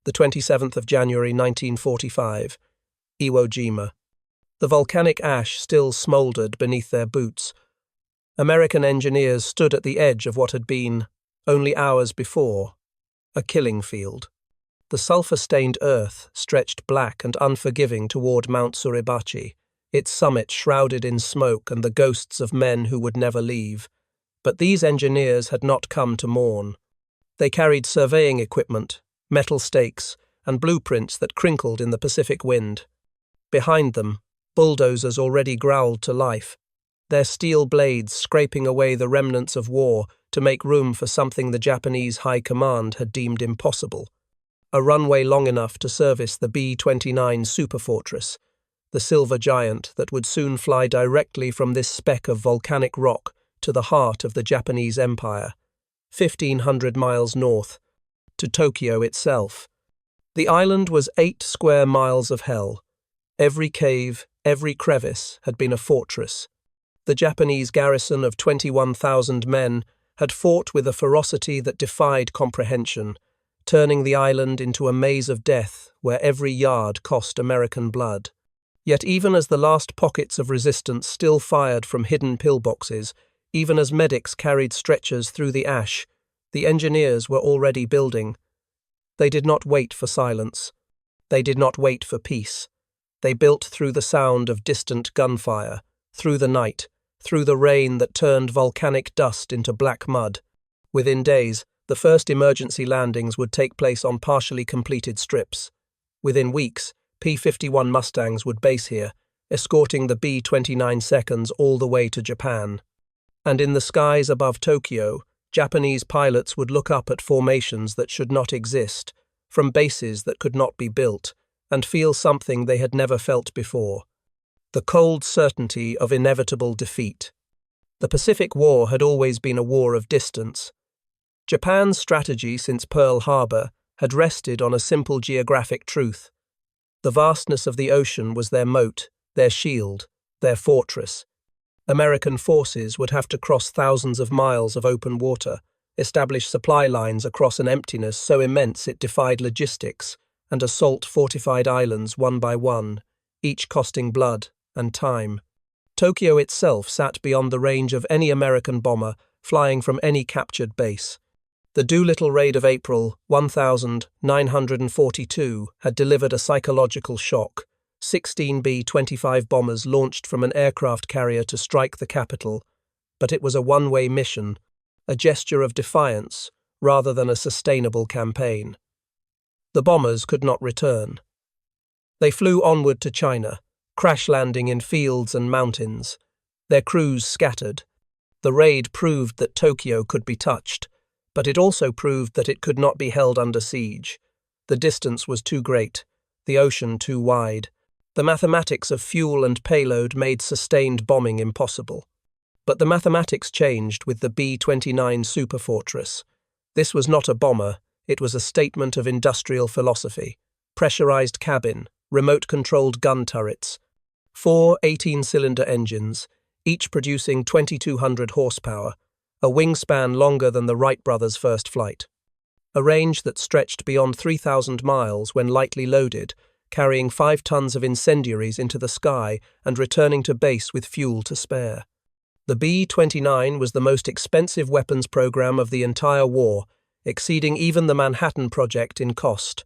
the 27th of January 1945, Iwo Jima. The volcanic ash still smouldered beneath their boots. American engineers stood at the edge of what had been, only hours before, a killing field. The sulphur-stained earth stretched black and unforgiving toward Mount Suribachi, its summit shrouded in smoke and the ghosts of men who would never leave. But these engineers had not come to mourn. They carried surveying equipment, metal stakes, and blueprints that crinkled in the Pacific wind. Behind them, bulldozers already growled to life, their steel blades scraping away the remnants of war to make room for something the Japanese High Command had deemed impossible. A runway long enough to service the B-29 Superfortress, the silver giant that would soon fly directly from this speck of volcanic rock to the heart of the Japanese Empire, 1,500 miles north, to Tokyo itself. The island was 8 square miles of hell. Every cave, every crevice had been a fortress. The Japanese garrison of 21,000 men had fought with a ferocity that defied comprehension, turning the island into a maze of death where every yard cost American blood. Yet even as the last pockets of resistance still fired from hidden pillboxes, even as medics carried stretchers through the ash, the engineers were already building. They did not wait for silence. They did not wait for peace. They built through the sound of distant gunfire, through the night, through the rain that turned volcanic dust into black mud. Within days, the first emergency landings would take place on partially completed strips. Within weeks, P-51 Mustangs would base here, escorting the B-29 seconds all the way to Japan. And in the skies above Tokyo, Japanese pilots would look up at formations that should not exist, from bases that could not be built, and feel something they had never felt before: the cold certainty of inevitable defeat. The Pacific War had always been a war of distance. Japan's strategy since Pearl Harbor had rested on a simple geographic truth. The vastness of the ocean was their moat, their shield, their fortress. American forces would have to cross thousands of miles of open water, establish supply lines across an emptiness so immense it defied logistics, and assault fortified islands one by one, each costing blood and time. Tokyo itself sat beyond the range of any American bomber flying from any captured base. The Doolittle raid of April 1942 had delivered a psychological shock. 16 B-25 bombers launched from an aircraft carrier to strike the capital, but it was a one-way mission, a gesture of defiance rather than a sustainable campaign. The bombers could not return. They flew onward to China, crash-landing in fields and mountains. Their crews scattered. The raid proved that Tokyo could be touched, but it also proved that it could not be held under siege. The distance was too great, the ocean too wide. The mathematics of fuel and payload made sustained bombing impossible. But the mathematics changed with the B-29 Superfortress. This was not a bomber, it was a statement of industrial philosophy. Pressurized cabin, remote-controlled gun turrets, 4 18-cylinder engines, each producing 2,200 horsepower, a wingspan longer than the Wright brothers' first flight. A range that stretched beyond 3,000 miles when lightly loaded, carrying 5 tons of incendiaries into the sky and returning to base with fuel to spare. The B-29 was the most expensive weapons program of the entire war, exceeding even the Manhattan Project in cost.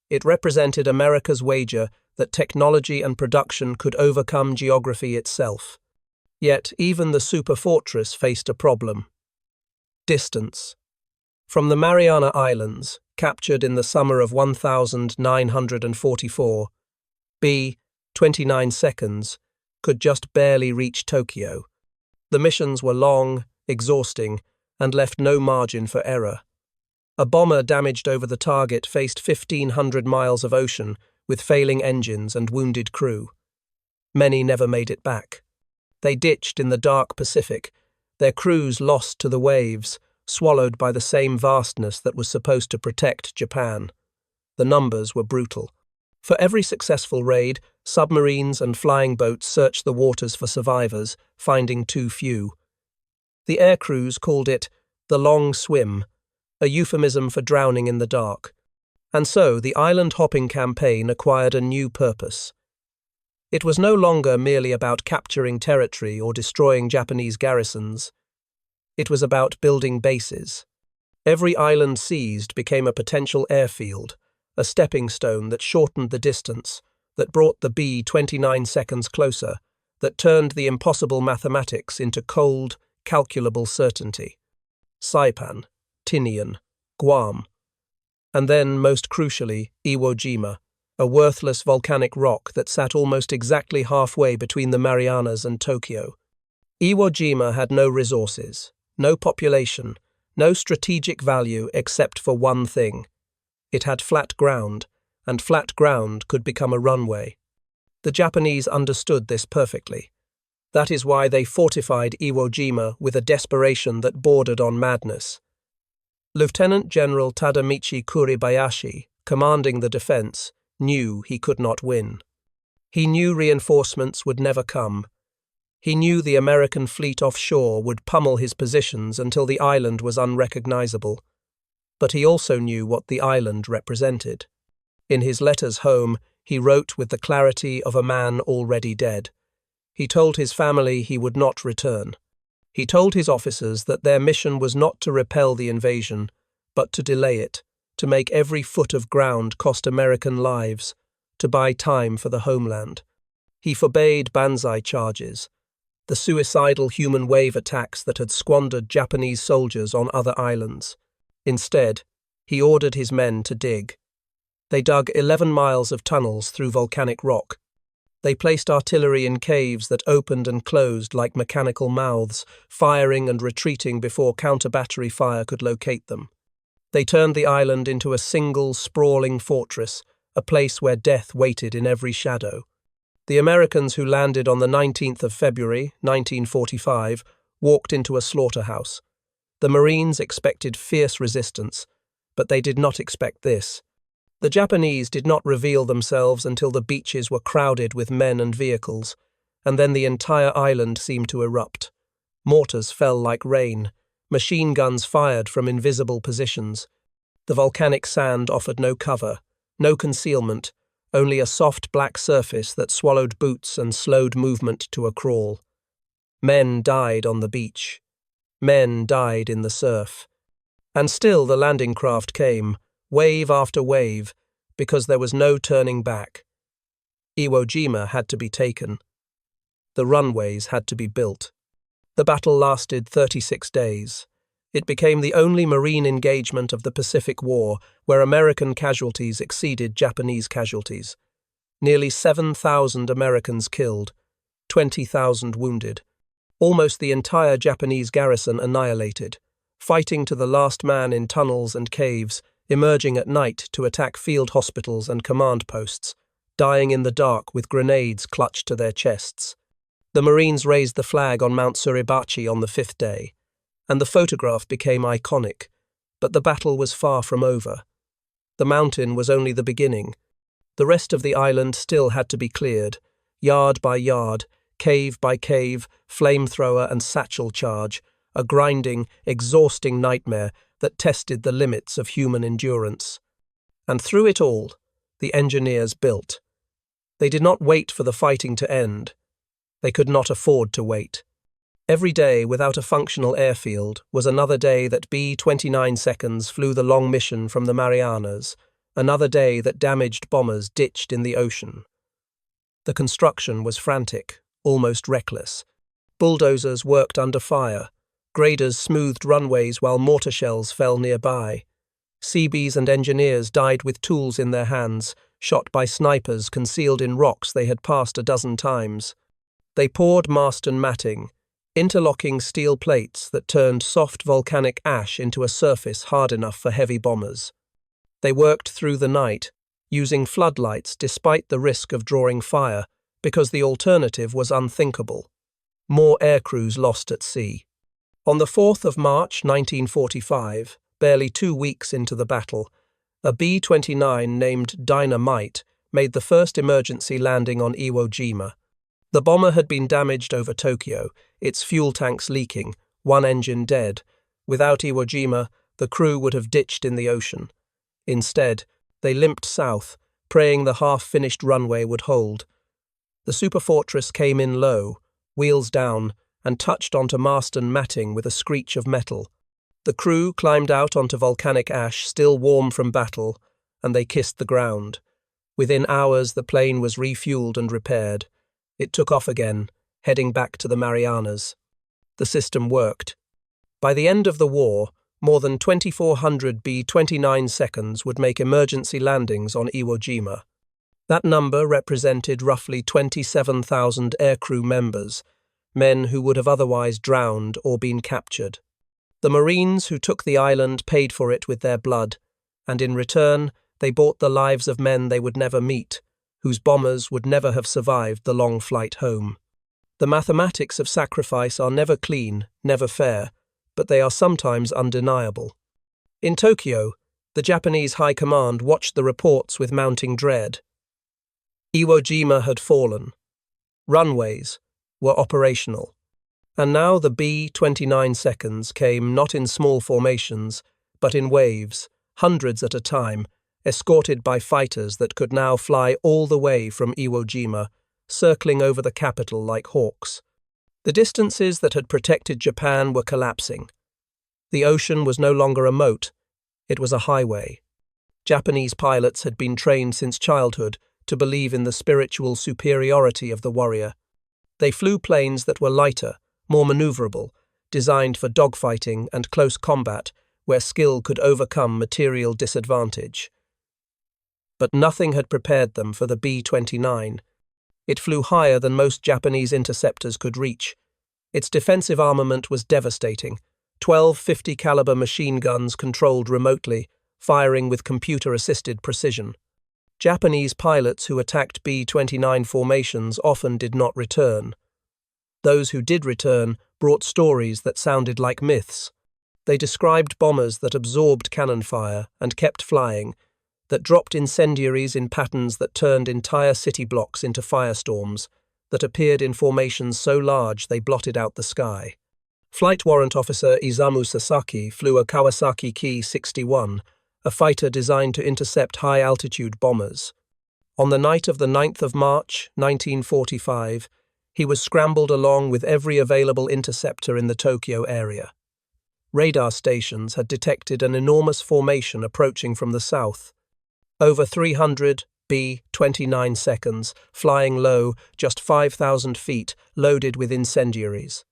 It represented America's wager that technology and production could overcome geography itself. Yet even the Superfortress faced a problem: distance. From the Mariana Islands, captured in the summer of 1944, B-29 seconds could just barely reach Tokyo. The missions were long, exhausting, and left no margin for error. A bomber damaged over the target faced 1,500 miles of ocean with failing engines and wounded crew. Many never made it back. They ditched in the dark Pacific, their crews lost to the waves, swallowed by the same vastness that was supposed to protect Japan. The numbers were brutal. For every successful raid, submarines and flying boats searched the waters for survivors, finding too few. The air crews called it the long swim, a euphemism for drowning in the dark. And so the island-hopping campaign acquired a new purpose. It was no longer merely about capturing territory or destroying Japanese garrisons. It was about building bases. Every island seized became a potential airfield, a stepping stone that shortened the distance, that brought the B-29 seconds closer, that turned the impossible mathematics into cold, calculable certainty. Saipan, Tinian, Guam. And then, most crucially, Iwo Jima, a worthless volcanic rock that sat almost exactly halfway between the Marianas and Tokyo. Iwo Jima had no resources, no population, no strategic value except for one thing. It had flat ground, and flat ground could become a runway. The Japanese understood this perfectly. That is why they fortified Iwo Jima with a desperation that bordered on madness. Lieutenant General Tadamichi Kuribayashi, commanding the defense, knew he could not win. He knew reinforcements would never come. He knew the American fleet offshore would pummel his positions until the island was unrecognizable. But he also knew what the island represented. In his letters home, he wrote with the clarity of a man already dead. He told his family he would not return. He told his officers that their mission was not to repel the invasion, but to delay it, to make every foot of ground cost American lives, to buy time for the homeland. He forbade banzai charges, the suicidal human wave attacks that had squandered Japanese soldiers on other islands. Instead, he ordered his men to dig. They dug 11 miles of tunnels through volcanic rock. They placed artillery in caves that opened and closed like mechanical mouths, firing and retreating before counter-battery fire could locate them. They turned the island into a single, sprawling fortress, a place where death waited in every shadow. The Americans who landed on the 19th of February, 1945, walked into a slaughterhouse. The Marines expected fierce resistance, but they did not expect this. The Japanese did not reveal themselves until the beaches were crowded with men and vehicles, and then the entire island seemed to erupt. Mortars fell like rain. Machine guns fired from invisible positions. The volcanic sand offered no cover, no concealment, only a soft black surface that swallowed boots and slowed movement to a crawl. Men died on the beach. Men died in the surf. And still the landing craft came, wave after wave, because there was no turning back. Iwo Jima had to be taken. The runways had to be built. The battle lasted 36 days. It became the only marine engagement of the Pacific War where American casualties exceeded Japanese casualties. Nearly 7,000 Americans killed, 20,000 wounded. Almost the entire Japanese garrison annihilated, fighting to the last man in tunnels and caves, emerging at night to attack field hospitals and command posts, dying in the dark with grenades clutched to their chests. The Marines raised the flag on Mount Suribachi on the 5th day, and the photograph became iconic, but the battle was far from over. The mountain was only the beginning. The rest of the island still had to be cleared, yard by yard, cave by cave, flamethrower and satchel charge, a grinding, exhausting nightmare that tested the limits of human endurance. And through it all, the engineers built. They did not wait for the fighting to end. They could not afford to wait. Every day without a functional airfield was another day that B-29 seconds flew the long mission from the Marianas, another day that damaged bombers ditched in the ocean. The construction was frantic, almost reckless. Bulldozers worked under fire. Graders smoothed runways while mortar shells fell nearby. Seabees and engineers died with tools in their hands, shot by snipers concealed in rocks they had passed a dozen times. They poured mast and matting, interlocking steel plates that turned soft volcanic ash into a surface hard enough for heavy bombers. They worked through the night, using floodlights despite the risk of drawing fire, because the alternative was unthinkable. More aircrews lost at sea. On the 4th of March 1945, barely 2 weeks into the battle, a B-29 named Dynamite made the first emergency landing on Iwo Jima. The bomber had been damaged over Tokyo, its fuel tanks leaking, one engine dead. Without Iwo Jima, the crew would have ditched in the ocean. Instead, They limped south, praying the half-finished runway would hold. The Superfortress came in low, wheels down, and touched onto Marston matting with a screech of metal. The crew climbed out onto volcanic ash, still warm from battle, and they kissed the ground. Within hours, the plane was refueled and repaired. It took off again, heading back to the Marianas. The system worked. By the end of the war, more than 2,400 B-29 seconds would make emergency landings on Iwo Jima. That number represented roughly 27,000 aircrew members, men who would have otherwise drowned or been captured. The Marines who took the island paid for it with their blood, and in return they bought the lives of men they would never meet, whose bombers would never have survived the long flight home. The mathematics of sacrifice are never clean, never fair, but they are sometimes undeniable. In Tokyo, the Japanese High Command watched the reports with mounting dread. Iwo Jima had fallen. Runways were operational. And now the B-29 seconds came not in small formations, but in waves, hundreds at a time, escorted by fighters that could now fly all the way from Iwo Jima, circling over the capital like hawks. The distances that had protected Japan were collapsing. The ocean was no longer a moat, it was a highway. Japanese pilots had been trained since childhood to believe in the spiritual superiority of the warrior. They flew planes that were lighter, more maneuverable, designed for dogfighting and close combat where skill could overcome material disadvantage. But nothing had prepared them for the B-29. It flew higher than most Japanese interceptors could reach. Its defensive armament was devastating. 12 50 caliber machine guns controlled remotely, firing with computer-assisted precision. Japanese pilots who attacked B-29 formations often did not return. Those who did return brought stories that sounded like myths. They described bombers that absorbed cannon fire and kept flying, that dropped incendiaries in patterns that turned entire city blocks into firestorms, that appeared in formations so large they blotted out the sky. Flight Warrant Officer Izamu Sasaki flew a Kawasaki Ki-61, a fighter designed to intercept high-altitude bombers. On the night of the 9th of March, 1945, he was scrambled along with every available interceptor in the Tokyo area. Radar stations had detected an enormous formation approaching from the south. Over 300 B-29 seconds, flying low, just 5,000 feet, loaded with incendiaries.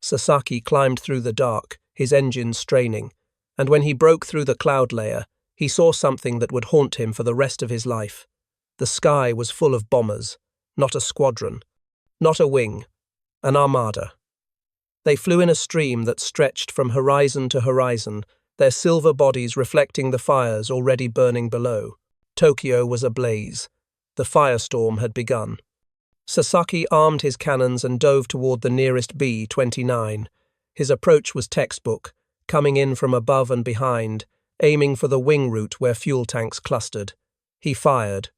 Sasaki climbed through the dark, his engines straining, and when he broke through the cloud layer, he saw something that would haunt him for the rest of his life. The sky was full of bombers, not a squadron, not a wing, an armada. They flew in a stream that stretched from horizon to horizon, their silver bodies reflecting the fires already burning below. Tokyo was ablaze. The firestorm had begun. Sasaki armed his cannons and dove toward the nearest B-29. His approach was textbook, coming in from above and behind, aiming for the wing route where fuel tanks clustered. He fired.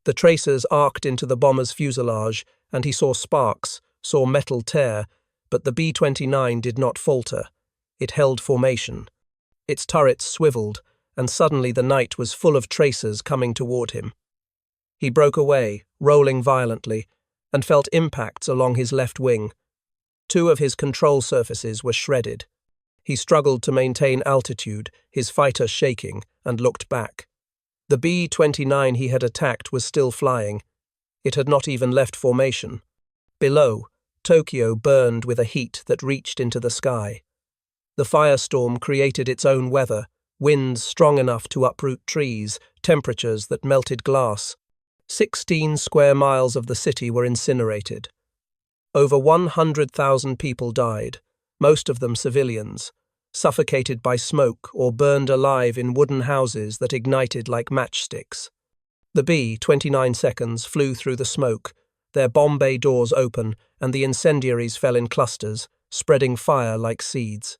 The tracers arced into the bomber's fuselage, and he saw sparks, saw metal tear, but the B-29 did not falter. It held formation. Its turrets swiveled, and suddenly the night was full of tracers coming toward him. He broke away, rolling violently, and felt impacts along his left wing. 2 of his control surfaces were shredded. He struggled to maintain altitude, his fighter shaking, and looked back. The B-29 he had attacked was still flying. It had not even left formation. Below, Tokyo burned with a heat that reached into the sky. The firestorm created its own weather, winds strong enough to uproot trees, temperatures that melted glass. 16 square miles of the city were incinerated. Over 100,000 people died, most of them civilians, suffocated by smoke or burned alive in wooden houses that ignited like matchsticks. The B-29 seconds flew through the smoke, their bomb bay doors open, and the incendiaries fell in clusters, spreading fire like seeds.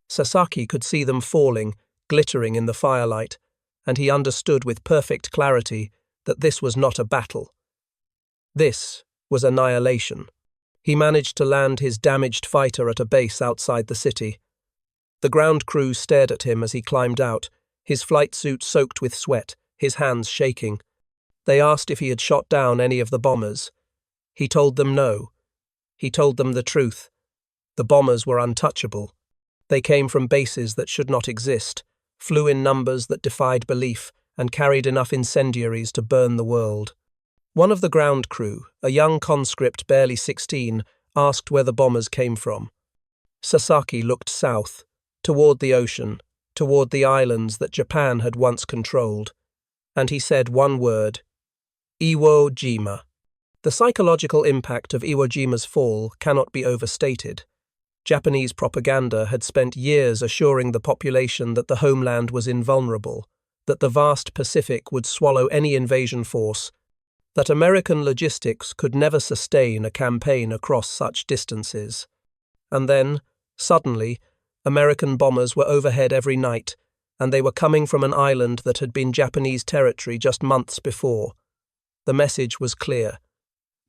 Sasaki could see them falling, glittering in the firelight, and he understood with perfect clarity that this was not a battle. This was annihilation. He managed to land his damaged fighter at a base outside the city. The ground crew stared at him as he climbed out, his flight suit soaked with sweat, his hands shaking. They asked if he had shot down any of the bombers. He told them no. He told them the truth. The bombers were untouchable. They came from bases that should not exist, flew in numbers that defied belief, and carried enough incendiaries to burn the world. One of the ground crew, a young conscript barely 16, asked where the bombers came from. Sasaki looked south, toward the ocean, toward the islands that Japan had once controlled, and he said one word: Iwo Jima. The psychological impact of Iwo Jima's fall cannot be overstated. Japanese propaganda had spent years assuring the population that the homeland was invulnerable, that the vast Pacific would swallow any invasion force, that American logistics could never sustain a campaign across such distances. And then, suddenly, American bombers were overhead every night, and they were coming from an island that had been Japanese territory just months before. The message was clear.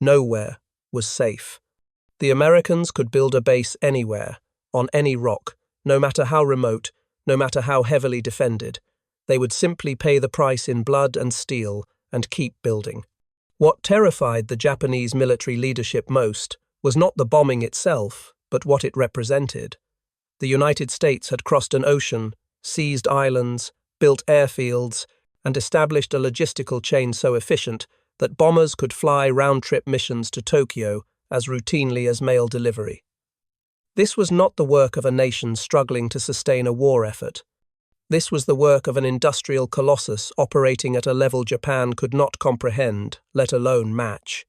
Nowhere was safe. The Americans could build a base anywhere, on any rock, no matter how remote, no matter how heavily defended. They would simply pay the price in blood and steel and keep building. What terrified the Japanese military leadership most was not the bombing itself, but what it represented. The United States had crossed an ocean, seized islands, built airfields, and established a logistical chain so efficient that bombers could fly round-trip missions to Tokyo as routinely as mail delivery. This was not the work of a nation struggling to sustain a war effort. This was the work of an industrial colossus operating at a level Japan could not comprehend, let alone match.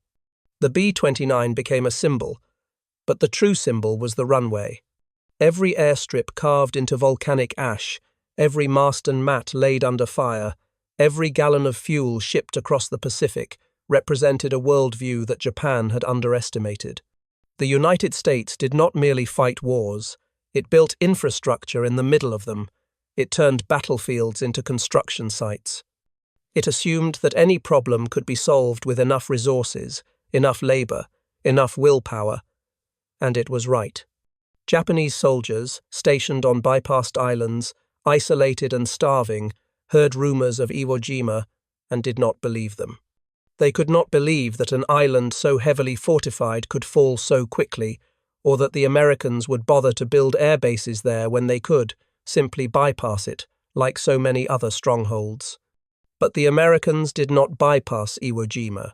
The B-29 became a symbol, but the true symbol was the runway. Every airstrip carved into volcanic ash, every mast and mat laid under fire, every gallon of fuel shipped across the Pacific represented a worldview that Japan had underestimated. The United States did not merely fight wars, it built infrastructure in the middle of them. It turned battlefields into construction sites. It assumed that any problem could be solved with enough resources, enough labor, enough willpower. And it was right. Japanese soldiers, stationed on bypassed islands, isolated and starving, heard rumors of Iwo Jima and did not believe them. They could not believe that an island so heavily fortified could fall so quickly, or that the Americans would bother to build air bases there when they could simply bypass it, like so many other strongholds. But the Americans did not bypass Iwo Jima.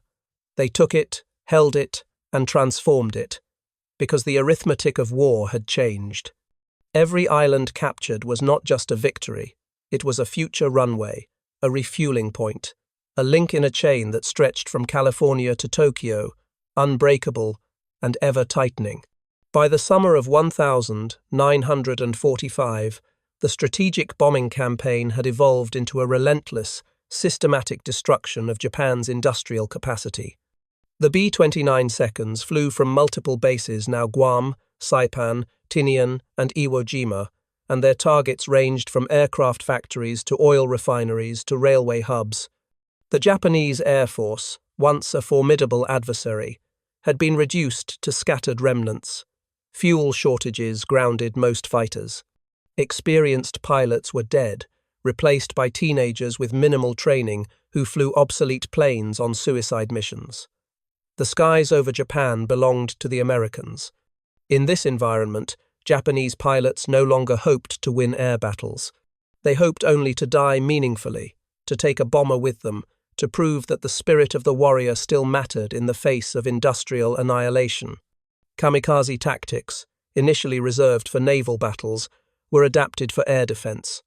They took it, held it, and transformed it, because the arithmetic of war had changed. Every island captured was not just a victory, it was a future runway, a refueling point, a link in a chain that stretched from California to Tokyo, unbreakable and ever tightening. By the summer of 1945, the strategic bombing campaign had evolved into a relentless, systematic destruction of Japan's industrial capacity. The B-29 seconds flew from multiple bases, now Guam, Saipan, Tinian, and Iwo Jima, and their targets ranged from aircraft factories to oil refineries to railway hubs. The Japanese Air Force, once a formidable adversary, had been reduced to scattered remnants. Fuel shortages grounded most fighters. Experienced pilots were dead, replaced by teenagers with minimal training who flew obsolete planes on suicide missions. The skies over Japan belonged to the Americans. In this environment, Japanese pilots no longer hoped to win air battles. They hoped only to die meaningfully, to take a bomber with them, to prove that the spirit of the warrior still mattered in the face of industrial annihilation. Kamikaze tactics, initially reserved for naval battles, were adapted for air defense.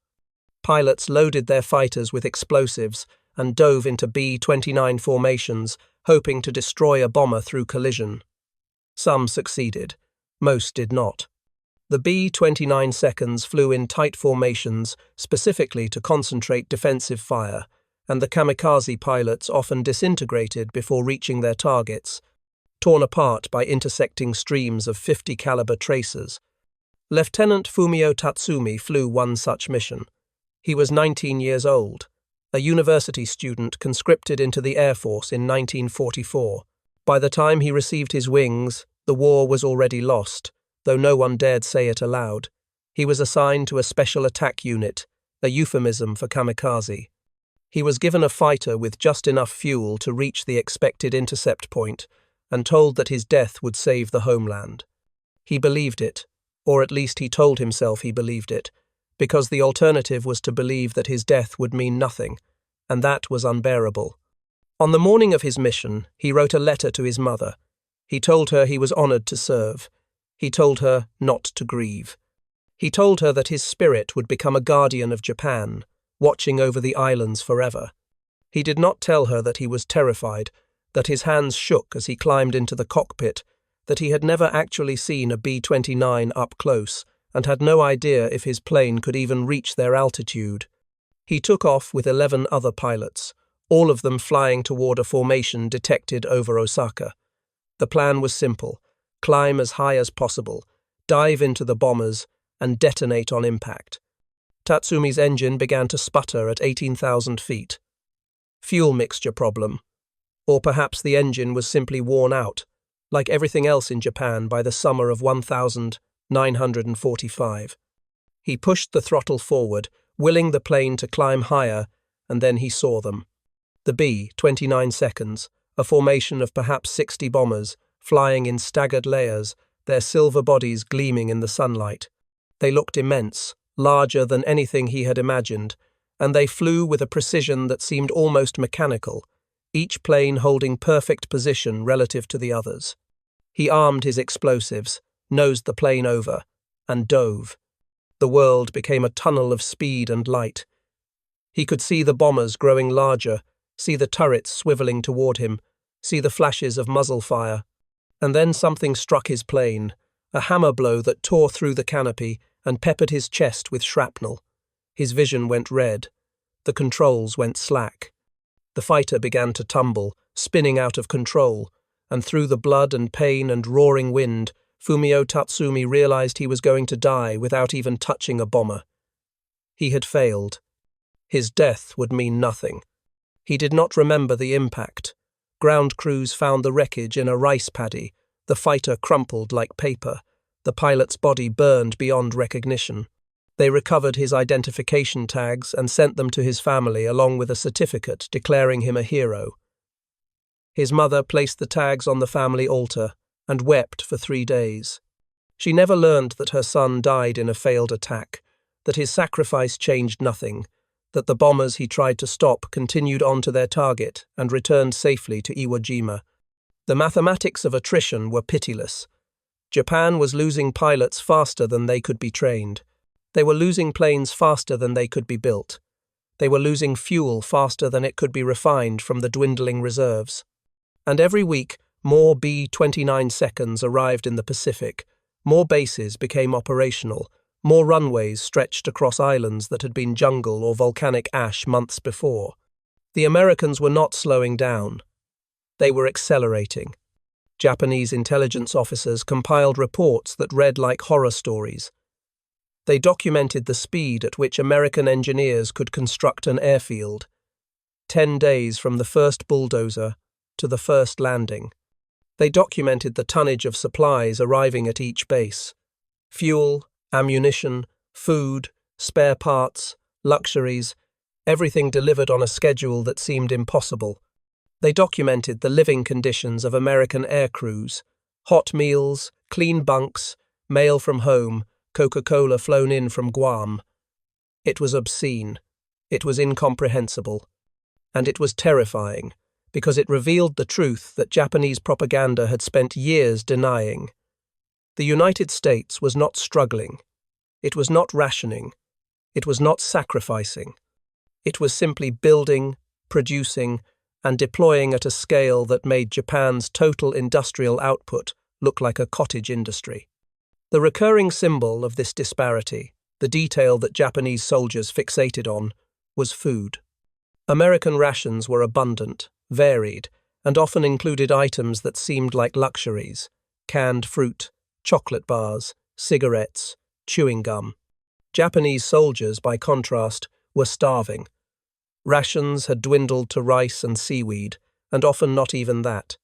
Pilots loaded their fighters with explosives and dove into B-29 formations, hoping to destroy a bomber through collision. Some succeeded, most did not. The B-29 seconds flew in tight formations specifically to concentrate defensive fire, and the kamikaze pilots often disintegrated before reaching their targets, torn apart by intersecting streams of .50 caliber tracers. Lieutenant Fumio Tatsumi flew one such mission. He was 19 years old, a university student conscripted into the Air Force in 1944. By the time he received his wings, the war was already lost, though no one dared say it aloud. He was assigned to a special attack unit, a euphemism for kamikaze. He was given a fighter with just enough fuel to reach the expected intercept point and told that his death would save the homeland. He believed it, or at least he told himself he believed it, because the alternative was to believe that his death would mean nothing, and that was unbearable. On the morning of his mission, he wrote a letter to his mother. He told her he was honored to serve. He told her not to grieve. He told her that his spirit would become a guardian of Japan, watching over the islands forever. He did not tell her that he was terrified, that his hands shook as he climbed into the cockpit, that he had never actually seen a B-29 up close and had no idea if his plane could even reach their altitude. He took off with 11 other pilots, all of them flying toward a formation detected over Osaka. The plan was simple: climb as high as possible, dive into the bombers, and detonate on impact. Tatsumi's engine began to sputter at 18,000 feet. Fuel mixture problem. Or perhaps the engine was simply worn out, like everything else in Japan by the summer of 1945. He pushed the throttle forward, willing the plane to climb higher, and then he saw them. The B-29 seconds, a formation of perhaps 60 bombers, flying in staggered layers, their silver bodies gleaming in the sunlight. They looked immense, larger than anything he had imagined, and they flew with a precision that seemed almost mechanical, each plane holding perfect position relative to the others. He armed his explosives, nosed the plane over, and dove. The world became a tunnel of speed and light. He could see the bombers growing larger, see the turrets swiveling toward him, see the flashes of muzzle fire. And then something struck his plane, a hammer blow that tore through the canopy and peppered his chest with shrapnel. His vision went red. The controls went slack. The fighter began to tumble, spinning out of control, and through the blood and pain and roaring wind, Fumio Tatsumi realized he was going to die without even touching a bomber. He had failed. His death would mean nothing. He did not remember the impact. Ground crews found the wreckage in a rice paddy, the fighter crumpled like paper, the pilot's body burned beyond recognition. They recovered his identification tags and sent them to his family along with a certificate declaring him a hero. His mother placed the tags on the family altar and wept for 3 days. She never learned that her son died in a failed attack, that his sacrifice changed nothing, that the bombers he tried to stop continued on to their target and returned safely to Iwo Jima. The mathematics of attrition were pitiless. Japan was losing pilots faster than they could be trained. They were losing planes faster than they could be built. They were losing fuel faster than it could be refined from the dwindling reserves. And every week, more B-29 seconds arrived in the Pacific, more bases became operational, more runways stretched across islands that had been jungle or volcanic ash months before. The Americans were not slowing down. They were accelerating. Japanese intelligence officers compiled reports that read like horror stories. They documented the speed at which American engineers could construct an airfield. 10 days from the first bulldozer to the first landing. They documented the tonnage of supplies arriving at each base. Fuel, ammunition, food, spare parts, luxuries, everything delivered on a schedule that seemed impossible. They documented the living conditions of American air crews: hot meals, clean bunks, mail from home, Coca-Cola flown in from Guam. It was obscene. It was incomprehensible. And it was terrifying, because it revealed the truth that Japanese propaganda had spent years denying. The United States was not struggling. It was not rationing. It was not sacrificing. It was simply building, producing, and deploying at a scale that made Japan's total industrial output look like a cottage industry. The recurring symbol of this disparity, the detail that Japanese soldiers fixated on, was food. American rations were abundant, varied, and often included items that seemed like luxuries: canned fruit, chocolate bars, cigarettes, chewing gum. Japanese soldiers, by contrast, were starving. Rations had dwindled to rice and seaweed, and often not even that.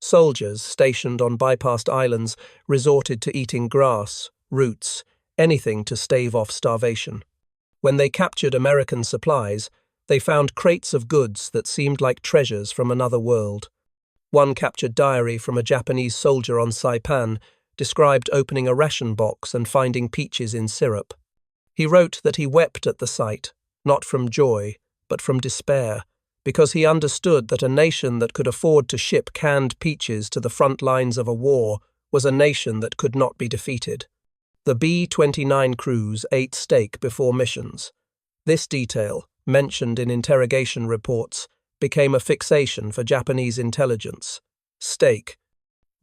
Soldiers stationed on bypassed islands resorted to eating grass, roots, anything to stave off starvation. When they captured American supplies, They found crates of goods that seemed like treasures from another world. One captured diary from a Japanese soldier on Saipan described opening a ration box and finding peaches in syrup. He wrote that he wept at the sight, not from joy, but from despair, because he understood that a nation that could afford to ship canned peaches to the front lines of a war was a nation that could not be defeated. The B-29 crews ate steak before missions. This detail, mentioned in interrogation reports, became a fixation for Japanese intelligence. Steak,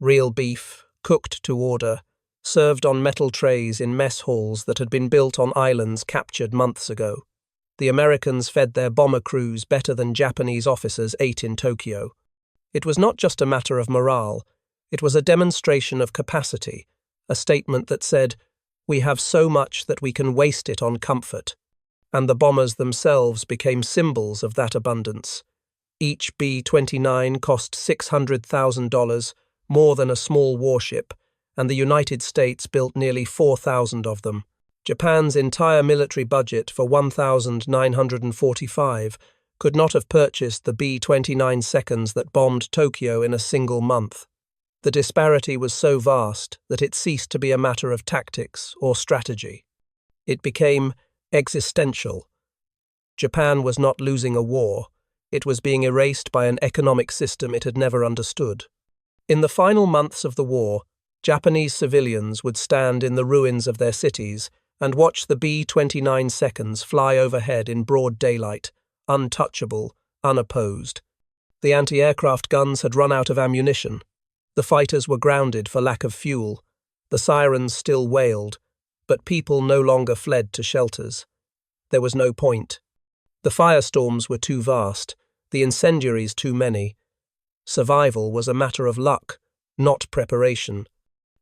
real beef, cooked to order, served on metal trays in mess halls that had been built on islands captured months ago. The Americans fed their bomber crews better than Japanese officers ate in Tokyo. It was not just a matter of morale, it was a demonstration of capacity, a statement that said, "We have so much that we can waste it on comfort." And the bombers themselves became symbols of that abundance. Each B-29 cost $600,000, more than a small warship, and the United States built nearly 4,000 of them. Japan's entire military budget for 1,945 could not have purchased the B-29 seconds that bombed Tokyo in a single month. The disparity was so vast that it ceased to be a matter of tactics or strategy. It became existential. Japan was not losing a war, it was being erased by an economic system it had never understood. In the final months of the war, Japanese civilians would stand in the ruins of their cities and watch the B-29 seconds fly overhead in broad daylight, untouchable, unopposed. The anti-aircraft guns had run out of ammunition. The fighters were grounded for lack of fuel. The sirens still wailed, but people no longer fled to shelters. There was no point. The firestorms were too vast, the incendiaries too many. Survival was a matter of luck, not preparation.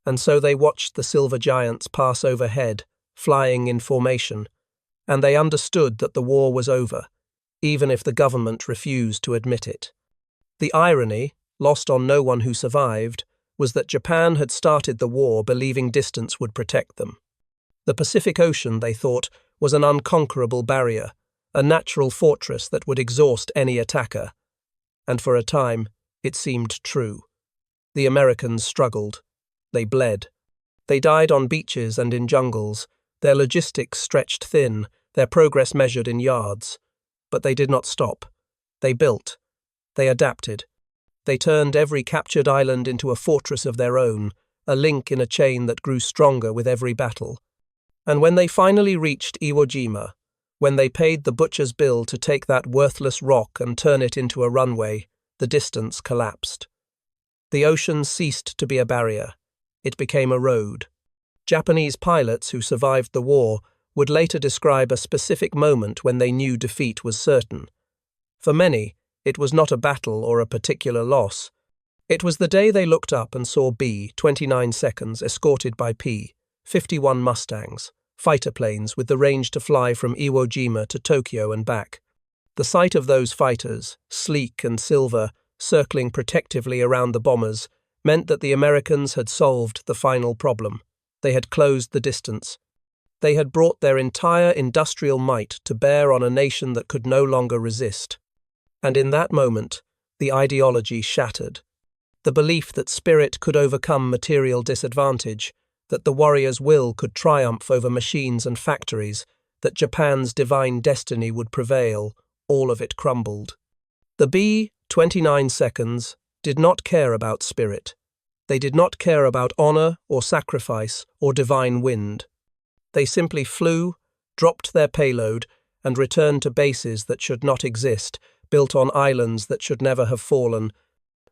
And so they watched the silver giants pass overhead, flying in formation, and they understood that the war was over, even if the government refused to admit it. The irony, lost on no one who survived, was that Japan had started the war believing distance would protect them. The Pacific Ocean, they thought, was an unconquerable barrier, a natural fortress that would exhaust any attacker. And for a time, it seemed true. The Americans struggled. They bled. They died on beaches and in jungles, their logistics stretched thin, their progress measured in yards. But they did not stop. They built. They adapted. They turned every captured island into a fortress of their own, a link in a chain that grew stronger with every battle. And when they finally reached Iwo Jima, when they paid the butcher's bill to take that worthless rock and turn it into a runway, the distance collapsed. The ocean ceased to be a barrier. It became a road. Japanese pilots who survived the war would later describe a specific moment when they knew defeat was certain. For many, it was not a battle or a particular loss. It was the day they looked up and saw B-29 seconds escorted by P-51 Mustangs, fighter planes with the range to fly from Iwo Jima to Tokyo and back. The sight of those fighters, sleek and silver, circling protectively around the bombers, meant that the Americans had solved the final problem. They had closed the distance. They had brought their entire industrial might to bear on a nation that could no longer resist. And in that moment, the ideology shattered. The belief that spirit could overcome material disadvantage, that the warrior's will could triumph over machines and factories, that Japan's divine destiny would prevail, all of it crumbled. The B-29 seconds did not care about spirit. They did not care about honor or sacrifice or divine wind. They simply flew, dropped their payload, and returned to bases that should not exist, built on islands that should never have fallen,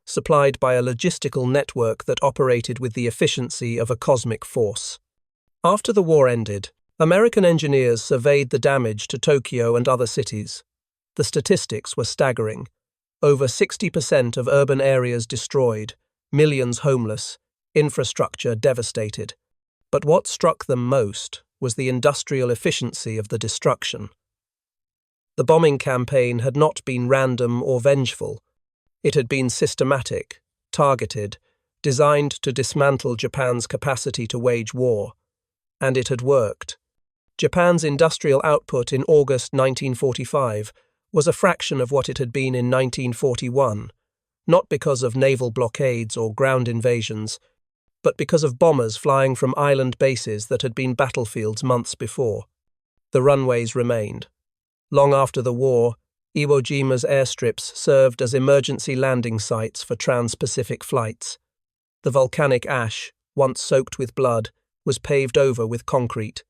supplied by a logistical network that operated with the efficiency of a cosmic force. After the war ended, American engineers surveyed the damage to Tokyo and other cities. The statistics were staggering. Over 60% of urban areas destroyed, millions homeless, infrastructure devastated. But what struck them most was the industrial efficiency of the destruction. The bombing campaign had not been random or vengeful. It had been systematic, targeted, designed to dismantle Japan's capacity to wage war. And it had worked. Japan's industrial output in August 1945 was a fraction of what it had been in 1941, not because of naval blockades or ground invasions, but because of bombers flying from island bases that had been battlefields months before. The runways remained. Long after the war, Iwo Jima's airstrips served as emergency landing sites for trans-Pacific flights. The volcanic ash, once soaked with blood, was paved over with concrete.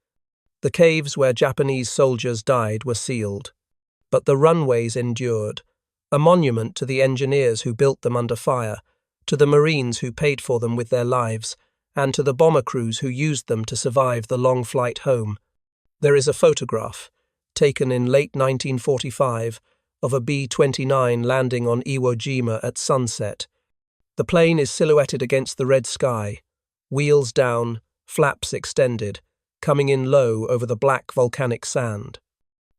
The caves where Japanese soldiers died were sealed. But the runways endured, a monument to the engineers who built them under fire, to the Marines who paid for them with their lives, and to the bomber crews who used them to survive the long flight home. There is a photograph, taken in late 1945, of a B-29 landing on Iwo Jima at sunset. The plane is silhouetted against the red sky, wheels down, flaps extended, coming in low over the black volcanic sand.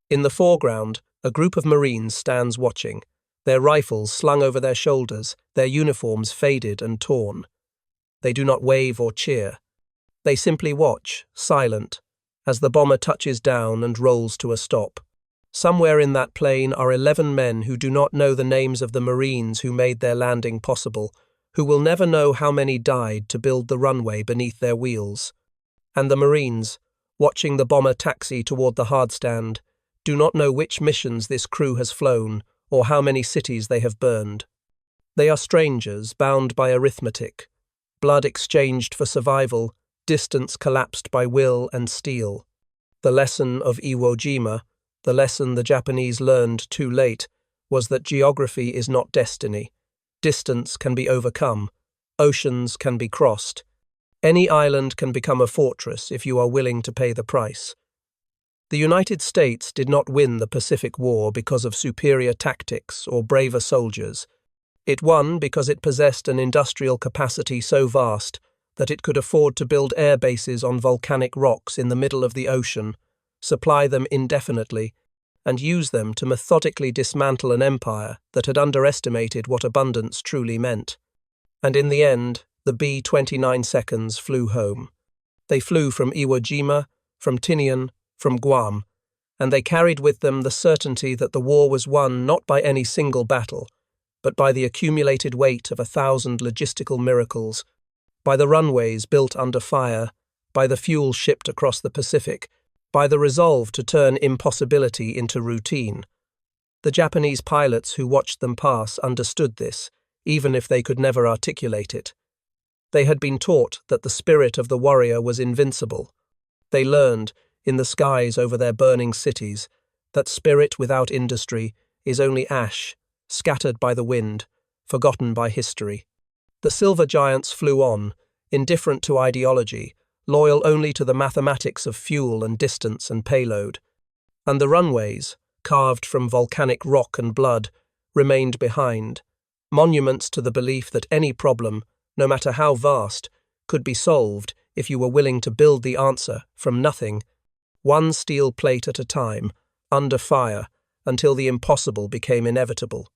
In the foreground, a group of Marines stands watching, their rifles slung over their shoulders, their uniforms faded and torn. They do not wave or cheer. They simply watch, silent, as the bomber touches down and rolls to a stop. Somewhere in that plane are 11 men who do not know the names of the Marines who made their landing possible, who will never know how many died to build the runway beneath their wheels. And the Marines, watching the bomber taxi toward the hardstand, do not know which missions this crew has flown or how many cities they have burned. They are strangers bound by arithmetic, blood exchanged for survival, distance collapsed by will and steel. The lesson of Iwo Jima, the lesson the Japanese learned too late, was that geography is not destiny. Distance can be overcome. Oceans can be crossed. Any island can become a fortress if you are willing to pay the price. The United States did not win the Pacific War because of superior tactics or braver soldiers. It won because it possessed an industrial capacity so vast that it could afford to build air bases on volcanic rocks in the middle of the ocean, supply them indefinitely, and use them to methodically dismantle an empire that had underestimated what abundance truly meant. And in the end, the B-29 seconds flew home. They flew from Iwo Jima, from Tinian, from Guam, and they carried with them the certainty that the war was won not by any single battle, but by the accumulated weight of 1,000 logistical miracles, by the runways built under fire, by the fuel shipped across the Pacific, by the resolve to turn impossibility into routine. The Japanese pilots who watched them pass understood this, even if they could never articulate it. They had been taught that the spirit of the warrior was invincible. They learned, in the skies over their burning cities, that spirit without industry is only ash, scattered by the wind, forgotten by history. The silver giants flew on, indifferent to ideology, loyal only to the mathematics of fuel and distance and payload. And the runways, carved from volcanic rock and blood, remained behind, monuments to the belief that any problem, no matter how vast, could be solved if you were willing to build the answer from nothing, one steel plate at a time, under fire, until the impossible became inevitable.